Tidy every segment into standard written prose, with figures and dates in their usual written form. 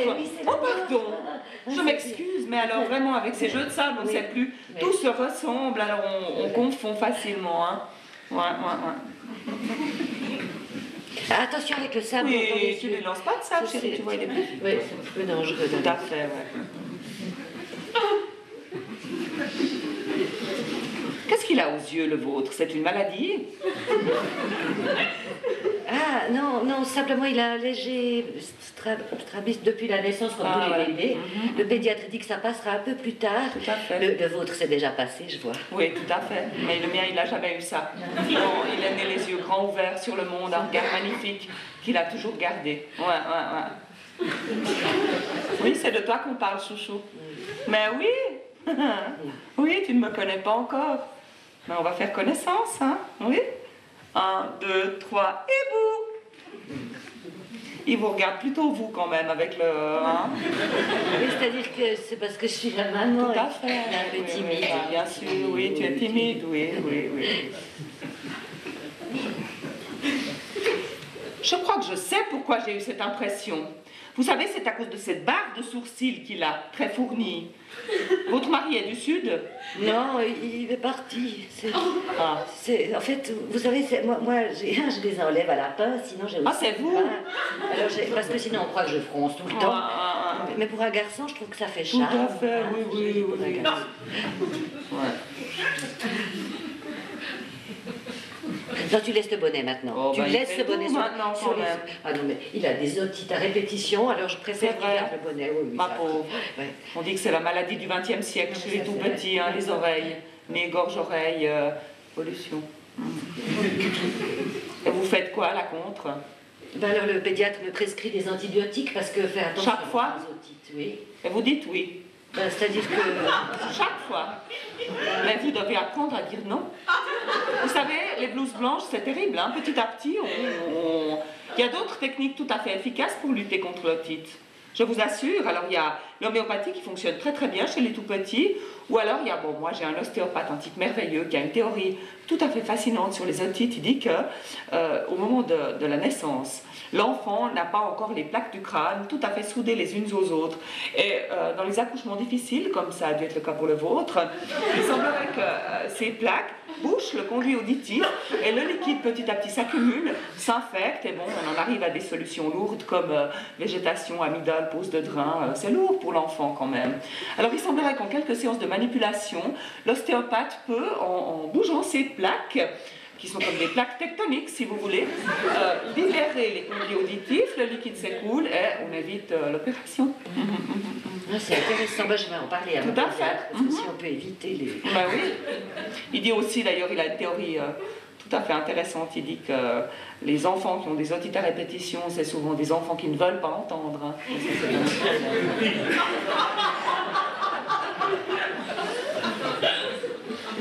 Oui, oh, pardon. Je m'excuse, mais alors vraiment, avec ces jeux de sable, on ne sait plus. Tout se ressemble, alors on confond facilement. Hein. Ouais. Attention avec le sable. Oui, tu ne lances pas de sable, chérie, tu vois, il est plus. Oui, c'est un peu dangereux. Tout à fait, ouais. Qu'est-ce qu'il a aux yeux, le vôtre? C'est une maladie? Ah, non, simplement il a un léger strabisme depuis la naissance, comme tous les bébés. Le pédiatre dit que ça passera un peu plus tard. Tout à fait. Le vôtre, c'est déjà passé, je vois. Oui, tout à fait. Mais le mien, il n'a jamais eu ça. Non, il est né les yeux grands ouverts sur le monde, un regard magnifique qu'il a toujours gardé. Ouais. Oui, c'est de toi qu'on parle, chouchou. Mais oui. Oui, tu ne me connais pas encore. Mais on va faire connaissance, hein? Oui. 1, 2, 3, et vous! Il vous regarde plutôt vous quand même avec le... Hein? Oui, c'est-à-dire que c'est parce que je suis la maman. Tout à fait. Un peu timide. Oui, bien sûr, oui, tu es timide, oui. Je crois que je sais pourquoi j'ai eu cette impression. Vous savez, c'est à cause de cette barre de sourcils qu'il a, très fournie. Votre mari est du Sud? Non, il est parti. Ah. En fait, vous savez, moi je les enlève à la pince, sinon j'ai aussi... Ah, c'est vous? Alors, parce que sinon on croit que je fronce tout le temps. Mais pour un garçon, je trouve que ça fait charme. Tout à fait, oui. Pour un garçon. Non, tu laisses le bonnet maintenant. Oh, tu laisses le bonnet maintenant, sur les... Ah non, mais il a des otites à répétition, alors je préfère qu'il garde le bonnet. Oui, ma pauvre. Ouais. On dit que c'est la maladie du XXe siècle chez les tout petits, hein, les oreilles, les gorges-oreilles, pollution. Et vous faites quoi à la contre? Ben alors le pédiatre me prescrit des antibiotiques parce que faire attention chaque fois aux otites, oui. Et vous dites oui? Ben, c'est-à-dire que... Chaque fois. Mais vous devez apprendre à dire non. Vous savez, les blouses blanches, c'est terrible. Hein? Petit à petit, il y a d'autres techniques tout à fait efficaces pour lutter contre l'otite. Je vous assure. Alors, il y a l'homéopathie qui fonctionne très très bien chez les tout petits. Ou alors, il y a, moi j'ai un ostéopathe, un type merveilleux, qui a une théorie tout à fait fascinante sur les otites. Il dit que au moment de la naissance, l'enfant n'a pas encore les plaques du crâne tout à fait soudées les unes aux autres. Et dans les accouchements difficiles, comme ça a dû être le cas pour le vôtre, il semblerait que ces plaques bouchent le conduit auditif et le liquide petit à petit s'accumule, s'infecte et bon, on en arrive à des solutions lourdes comme végétation, amygdale, pose de drain. C'est lourd pour l'enfant quand même. Alors il semblerait qu'en quelques séances de manipulation, l'ostéopathe peut, en bougeant ces plaques, qui sont comme des plaques tectoniques, si vous voulez, libérer les conduits auditifs, le liquide s'écoule et on évite l'opération. C'est intéressant, je vais en parler à mon pédiatre, parce que si on peut éviter les... Ben oui. Il dit aussi, d'ailleurs, il a une théorie tout à fait intéressante, il dit que les enfants qui ont des otites à répétition, c'est souvent des enfants qui ne veulent pas entendre. Hein.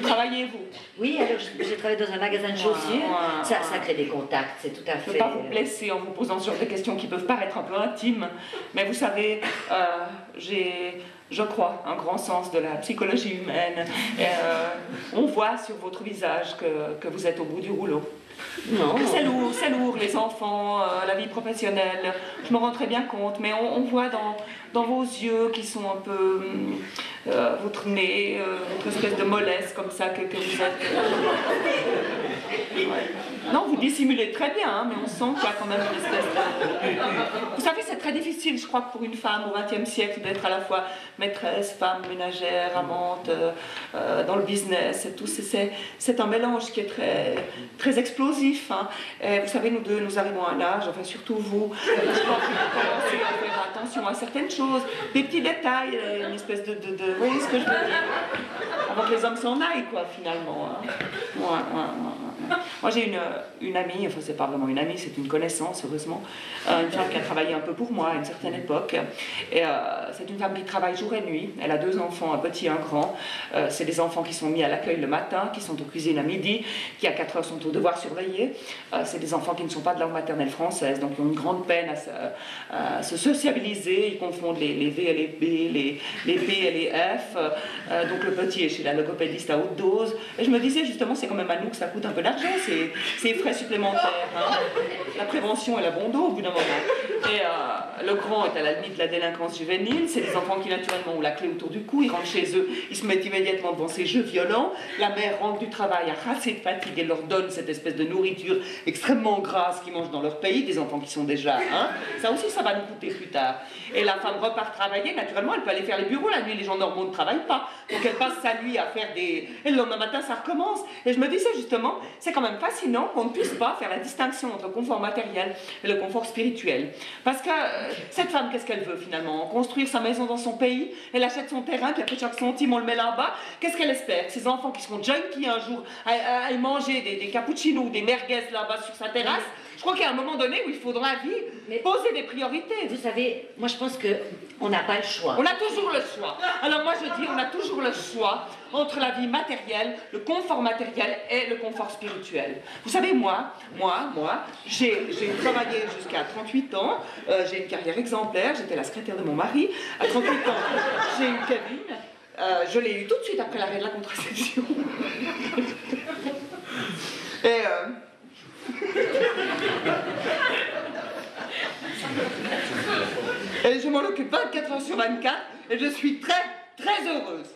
Travaillez-vous? Oui, alors j'ai travaillé dans un magasin de chaussures, ça crée des contacts, c'est tout à fait... Je ne veux pas vous blesser en vous posant ce genre de questions qui peuvent paraître un peu intimes, mais vous savez, j'ai, je crois, un grand sens de la psychologie humaine. On voit sur votre visage que vous êtes au bout du rouleau. Non. C'est lourd, les enfants, la vie professionnelle, je me rends très bien compte, mais on voit dans vos yeux qui sont un peu... votre nez, votre espèce de mollesse comme ça que vous êtes... Non, vous dissimulez très bien, hein, mais on sent qu'il y a quand même une espèce de... Vous savez, c'est très difficile, je crois, pour une femme au XXe siècle d'être à la fois maîtresse, femme, ménagère, amante, dans le business et tout. C'est un mélange qui est très explosif. Hein. Et vous savez, nous deux, nous arrivons à un âge, enfin surtout vous, je crois qu'il faut commencer à faire attention à certaines choses, des petits détails, une espèce de... Vous voyez ce que je veux dire? Avant que les hommes s'en aillent, quoi, finalement. Hein. Ouais. Moi, j'ai une amie, enfin, c'est pas vraiment une amie, c'est une connaissance, heureusement, une femme qui a travaillé un peu pour moi à une certaine époque. Et c'est une femme qui travaille jour et nuit. Elle a 2 enfants, un petit et un grand. C'est des enfants qui sont mis à l'accueil le matin, qui sont aux cuisines à midi, qui à 4 heures sont au devoir surveillé. C'est des enfants qui ne sont pas de langue maternelle française, donc ils ont une grande peine à se sociabiliser. Ils confondent les V et les B, les P et les F. Donc le petit est chez la logopédiste à haute dose. Et je me disais justement, c'est quand même à nous que ça coûte un peu d'argent, ces frais supplémentaires. Hein. La prévention et la bon dos au bout d'un moment. Et le grand est à la limite de la délinquance juvénile. C'est des enfants qui, naturellement, ont la clé autour du cou. Ils rentrent chez eux, ils se mettent immédiatement devant ces jeux violents. La mère rentre du travail harassée de fatigue et leur donne cette espèce de nourriture extrêmement grasse qu'ils mangent dans leur pays. Des enfants qui sont déjà... Hein, ça aussi, ça va nous coûter plus tard. Et la femme repart travailler. Naturellement, elle peut aller faire les bureaux. La nuit, les gens normaux ne travaillent pas. Donc, elle passe sa nuit à faire des... Et le lendemain matin, ça recommence. Et je me disais, justement, c'est quand même fascinant qu'on ne puisse pas faire la distinction entre le confort matériel et le confort spirituel. Parce que cette femme, qu'est-ce qu'elle veut finalement? Construire sa maison dans son pays, elle achète son terrain, puis après chaque centime on le met là-bas. Qu'est-ce qu'elle espère? Ses enfants qui seront junkies un jour, à manger des cappuccinos ou des merguez là-bas sur sa terrasse. Je crois qu'il y a un moment donné où il faut dans la vie poser des priorités. Vous savez, moi je pense qu'on n'a pas le choix. On a toujours le choix. Alors moi je dis, on a toujours le choix entre la vie matérielle, le confort matériel et le confort spirituel. Vous savez, moi, j'ai travaillé jusqu'à 38 ans, j'ai une carrière exemplaire, j'étais la secrétaire de mon mari. À 38 ans, j'ai eu Kevin. Je l'ai eu tout de suite après l'arrêt de la contraception. Et je m'en occupe 24 heures sur 24 et je suis très, très heureuse.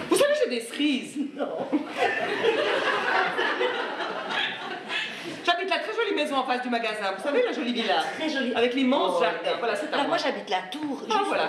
Vous savez, j'ai des cerises. Non. J'habite la très jolie maison en face du magasin. Vous savez, la jolie villa. Très jolie. Avec l'immense jardin. Voilà, c'est à Alors moi j'habite la tour. Ah voilà.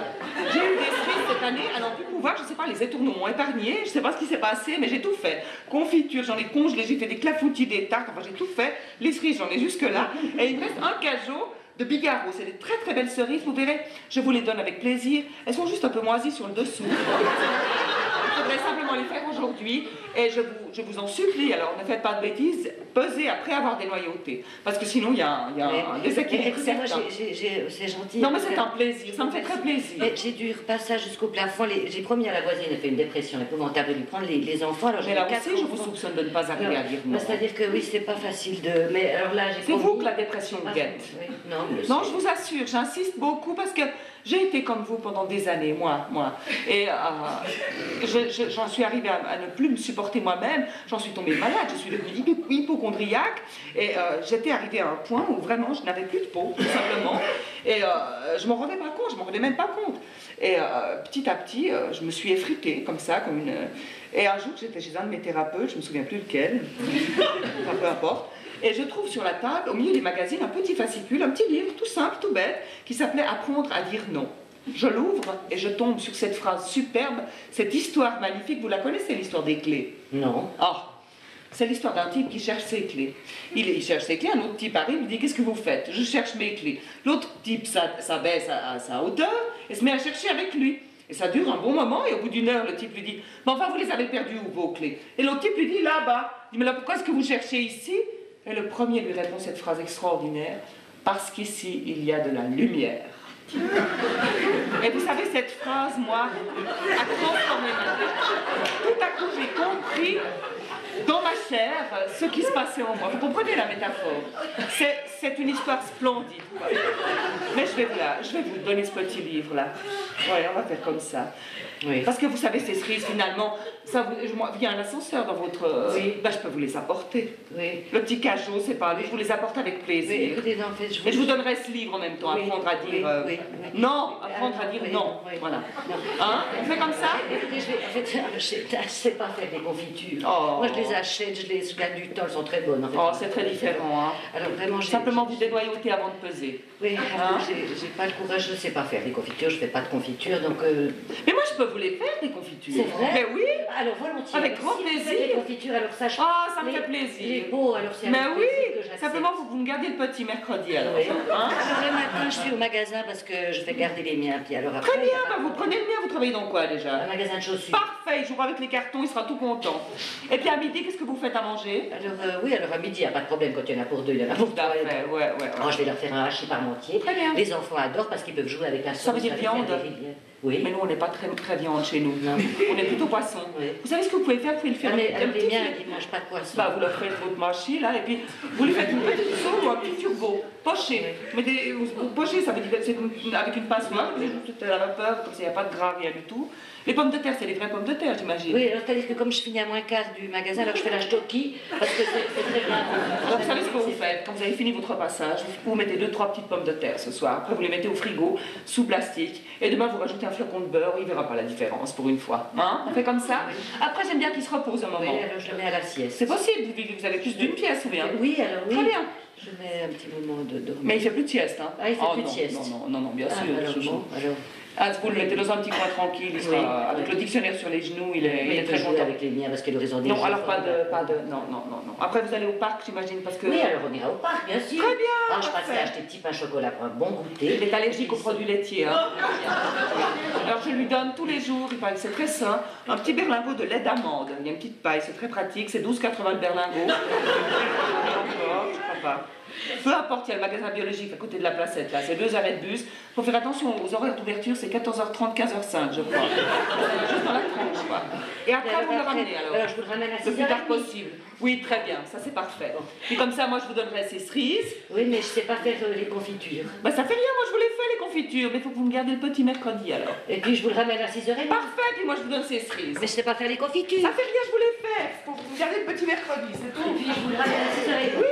J'ai eu des cerises cette année, à n'en plus pouvoir, je sais pas, les étourneaux m'ont épargné, je sais pas ce qui s'est passé, mais j'ai tout fait. Confiture, j'en ai congelé, j'ai fait des clafoutis, des tartes, enfin j'ai tout fait. Les cerises, j'en ai jusque là. Et il me reste un cajot de Bigarro. C'est des très très belles cerises, vous verrez, je vous les donne avec plaisir. Elles sont juste un peu moisies sur le dessous. Il faudrait simplement les faire aujourd'hui et je vous en supplie, alors ne faites pas de bêtises, pesez après avoir dénoyauté. Parce que sinon il y a un déséquilibre certain. C'est gentil. Non mais c'est un plaisir, ça me fait très plaisir. Mais j'ai dû repasser jusqu'au plafond. J'ai promis à la voisine, elle fait une dépression épouvantable de lui prendre les enfants. Alors mais là aussi, je vous soupçonne de ne pas arriver à dire non. C'est-à-dire que oui, c'est pas facile de... Mais alors là, j'ai c'est vous que la dépression guette. Oui. Non, je vous assure, j'insiste beaucoup parce que j'ai été comme vous pendant des années, moi. Et j'en suis arrivée à ne plus me supporter moi-même. J'en suis tombée malade, je suis devenue hypochondriaque. Et j'étais arrivée à un point où vraiment je n'avais plus de peau, tout simplement. Et je m'en rendais pas compte, je m'en rendais même pas compte. Et petit à petit, je me suis effritée comme ça, comme une... Et un jour, j'étais chez un de mes thérapeutes, je me souviens plus lequel, enfin peu importe. Et je trouve sur la table, au milieu des magazines, un petit fascicule, un petit livre tout simple, tout bête, qui s'appelait « Apprendre à dire non ». Je l'ouvre et je tombe sur cette phrase superbe, cette histoire magnifique. Vous la connaissez, l'histoire des clés? Non. Oh, c'est l'histoire d'un type qui cherche ses clés. Il cherche ses clés, un autre type arrive, lui dit « Qu'est-ce que vous faites ?»« Je cherche mes clés. » L'autre type s'abaisse à sa hauteur et se met à chercher avec lui. Et ça dure un bon moment, et au bout d'une heure, le type lui dit « Mais enfin, vous les avez perdues où, vos clés ?» Et l'autre type lui dit « Là-bas. » Il dit « Mais là, pourquoi est-ce que vous cherchez ici ?» Et le premier lui répond cette phrase extraordinaire, « Parce qu'ici, il y a de la lumière. » Et vous savez, cette phrase, moi, a transformé ma vie. Tout à coup, j'ai compris dans ma chair ce qui se passait en moi. Vous comprenez la métaphore? C'est une histoire splendide. Mais je vais vous donner ce petit livre-là. Ouais, on va faire comme ça. Oui. Parce que vous savez, ces cerises, finalement, il y a un ascenseur dans votre... Oui. Ben, je peux vous les apporter. Oui. Le petit cajot, c'est pas lui, je vous les apporte avec plaisir. Oui, écoutez, en fait, Et je vous donnerai ce livre en même temps, oui. apprendre à dire oui. non, apprendre à dire oui. non. Oui. Voilà. Non. Hein? On fait comme ça? Écoutez, je sais pas faire des confitures. Oh. Moi, je les achète, je gagne du temps, elles sont très bonnes. En fait. Oh, c'est très différent. Hein? Alors vraiment, simplement vous dénoyauter avant de peser. Oui, Hein? j'ai pas le courage, je sais pas faire des confitures, je fais pas de confitures, donc... Mais moi, je peux vous les faire, des confitures. C'est vrai? Mais oui. Alors, volontiers. Avec grand si vous faites plaisir. des confitures, alors ça... Ah, ça me fait plaisir. Les beaux, alors c'est un Mais oui, plaisir que j'accepte. simplement vous me gardiez le petit mercredi alors. Oui. Hein? Alors le matin, je suis au magasin parce que je vais garder les miens, puis alors après... Très bien, bah, vous prenez le mien, vous travaillez dans quoi déjà? Un magasin de chaussures. Parfait, il jouera avec les cartons, il sera tout content. Et puis à midi, qu'est-ce que vous faites à manger? Alors oui, alors à midi, il n'y a pas de problème quand il y en a pour deux, il y en a pour Tout trois. à fait, ouais. Oh, je vais leur faire un hachis parmentier. Très bien. Les enfants adorent parce qu'ils peuvent jouer avec la sauce. Ça veut dire avec viande? Oui. Mais nous, on n'est pas très viande chez nous. Non. On est plutôt poisson. Oui. Vous savez ce que vous pouvez faire? Vous pouvez le faire Mais un les petit miens, filet. ils ne mangent pas de poisson. Bah, vous leur faites votre machine, là, et puis vous lui faites une petite sauce ou un petit turbo, poché. Vous pochez, ça veut dire c'est avec une passoire, c'est à la vapeur, comme ça, il n'y a pas de gras, rien du tout. Les pommes de terre, c'est les vraies pommes de terre, j'imagine. Oui, alors c'est-à-dire que comme je finis à moins quart du magasin, alors je fais la stocky, parce que c'est très bien. Donc, vous savez ce que vous faites? Quand vous avez fini votre passage, vous mettez 2-3 petites pommes de terre ce soir. Après, vous les mettez au frigo, sous plastique. Et demain, vous rajoutez un flocon de beurre. Il ne verra pas la différence pour une fois. Hein? On fait comme ça? Après, j'aime bien qu'il se repose un moment. Oui, alors je le mets à la sieste. C'est possible, vous avez plus d'une pièce ou bien? Oui, alors oui. Très bien. Je mets un petit moment de dormir. Mais il ne fait plus de sieste, hein? Ah, il fait plus de non, sieste. Non, bien sûr. Alors, bon, alors... Ah, vous le mettez dans un petit coin tranquille, il sera, avec le dictionnaire sur les genoux, il est très content. Avec les miens parce que le raison des Non, alors pas de, non. Après vous allez au parc, j'imagine, parce que... Oui, alors on ira au parc, bien sûr. Très bien. Alors je passerai acheter petit pain chocolat pour un bon goûter. Il est allergique aux produits laitiers. Hein. Alors je lui donne tous les jours, il paraît que c'est très sain, un petit berlingot de lait d'amande. Il y a une petite paille, c'est très pratique, c'est 12,80 le berlingot. Encore, je crois pas. Peu importe, il y a le magasin biologique à côté de la placette, là, c'est 2 arrêts de bus. Il faut faire attention aux horaires d'ouverture, c'est 14h30, 15h05, je crois. Juste dans la tranche, quoi. Et après, vous le ramenez, alors. Alors, je vous le ramène à 6h30. Le plus tard possible. Oui, très bien, ça c'est parfait. Puis comme ça, moi, je vous donnerai ces cerises. Oui, mais je ne sais pas faire les confitures. Bah, ça fait rien, moi, je vous les fais, les confitures. Mais il faut que vous me gardiez le petit mercredi, alors. Et puis, je vous le ramène à 6h30. Parfait, puis moi, je vous donne ces cerises. Mais je ne sais pas faire les confitures. Ça fait rien, je vous les fais. Faut que vous me gardiez le petit mercredi, c'est tout. Et puis, je vous le ramène à 6h30. Oui,